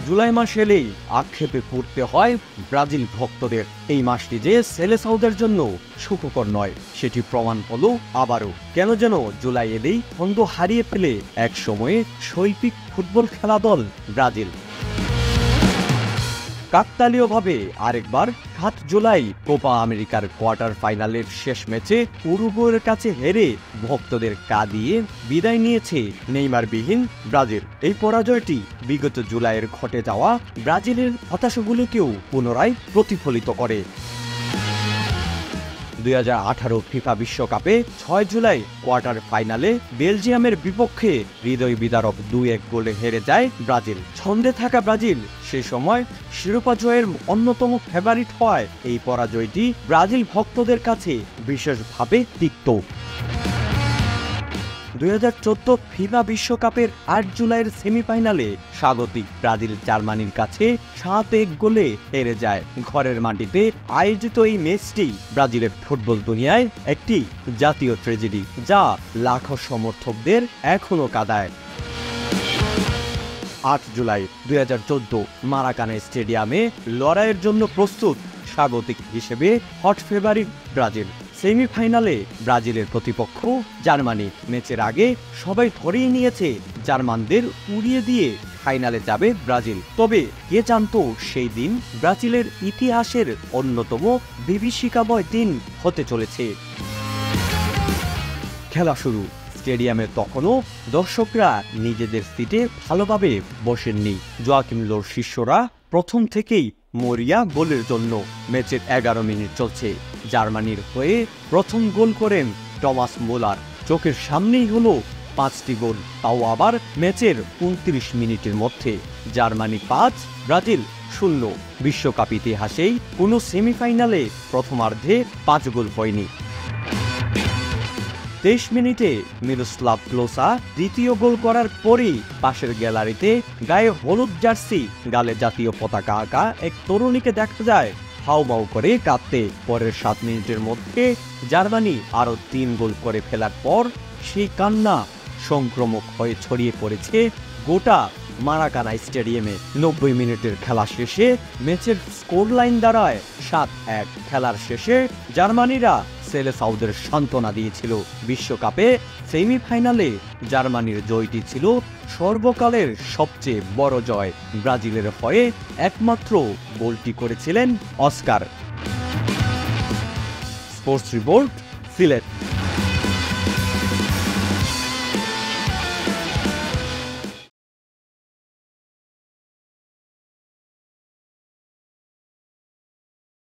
জুলাই মাস এলেই আক্ষেপে পড়তে হয় ব্রাজিল ভক্তদের। এই মাসটি যে সেলেসাউদের জন্য সুখকর নয় সেটি প্রমাণ হলো আবারও। কেন যেন জুলাই এলেই ছন্দ হারিয়ে ফেলে এক সময়ে শৈল্পিক ফুটবল খেলা দল ব্রাজিল। কাকতালীয়ভাবে আরেকবার ৭ জুলাই কোপা আমেরিকার কোয়ার্টার ফাইনালের শেষ ম্যাচে উরুগুয়ের কাছে হেরে ভক্তদের কাঁদিয়ে বিদায় নিয়েছে নেইমারবিহীন ব্রাজিল। এই পরাজয়টি বিগত জুলাইয়ের ঘটে যাওয়া ব্রাজিলের হতাশাগুলোকেও পুনরায় প্রতিফলিত করে। ২০১৮ ফিফা বিশ্বকাপে ৬ জুলাই কোয়ার্টার ফাইনালে বেলজিয়ামের বিপক্ষে হৃদয় বিদারক ২-১ গোলে হেরে যায় ব্রাজিল। ছন্দে থাকা ব্রাজিল সে সময় শিরোপা জয়ের অন্যতম ফেভারিট হওয়ায় এই পরাজয়টি ব্রাজিল ভক্তদের কাছে বিশেষভাবে তিক্ত। ২০১৪ ফিফা বিশ্বকাপের ৮ জুলাইয়ের সেমিফাইনালে স্বাগতিক ব্রাজিল জার্মানির কাছে ৭-১ গোলে হেরে যায়। ঘরের মাটিতে আয়োজিত এই ম্যাচটি ব্রাজিলের ফুটবল দুনিয়ায় একটি জাতীয় ট্র্যাজেডি, যা লাখো সমর্থকদের এখনো কাঁদায়। ৮ জুলাই ২০১৪ মারাকানা স্টেডিয়ামে লড়াইয়ের জন্য প্রস্তুত স্বাগতিক হিসেবে হট ফেভারিট ব্রাজিল। সেমিফাইনালে ব্রাজিলের প্রতিপক্ষ জার্মানি। ম্যাচের আগে সবাই ধরেই নিয়েছে জার্মানদের উড়িয়ে দিয়ে ফাইনালে যাবে ব্রাজিল। তবে কে জানতো সেই দিন ব্রাজিলের ইতিহাসের অন্যতম বিভীষিকাময় দিন হতে চলেছে। খেলা শুরু। স্টেডিয়ামে তখনও দর্শকরা নিজেদের সিটে ভালোভাবে বসেননি। জোয়াকিম লোর শিষ্যরা প্রথম থেকেই মরিয়া গোলের জন্য। ম্যাচের ১১ মিনিট চলছে। জার্মানির হয়ে প্রথম গোল করেন টমাস মুলার। চোখের সামনেই হলো ৫টি গোল, তাও আবার ম্যাচের ২৯ মিনিটের মধ্যে। Germany ৫, Brazil ০। বিশ্বকাপ ইতিহাসেই কোনো সেমিফাইনালে প্রথমার্ধে ৫ গোল হয়নি। ২৩ মিনিটে মিরোস্লাভ ক্লোসা দ্বিতীয় গোল করার পরই পাশের গ্যালারিতে গায়ে হলুদ জার্সি, গালে জাতীয় পতাকা আঁকা এক তরুণীকে দেখা যায় হাউমাউ করে কাঁদতে। পরের ৭ মিনিটের মধ্যে জার্মানি আরও ৩ গোল করে ফেলার পর সেই কান্না সংক্রমক হয়ে ছড়িয়ে পড়েছে গোটা মারাকানা স্টেডিয়ামে। ৯০ মিনিটের খেলা শেষে ম্যাচের স্কোর লাইন দাঁড়ায় ৭-১। খেলার শেষে জার্মানিরা সেলেসাউদের সান্ত্বনা দিয়েছিল। বিশ্বকাপে সেমিফাইনালে জার্মানির জয়টি ছিল সর্বকালের সবচেয়ে বড় জয়। ব্রাজিলের হয়ে একমাত্র গোলটি করেছিলেন অস্কার। Sports report, Sylhet.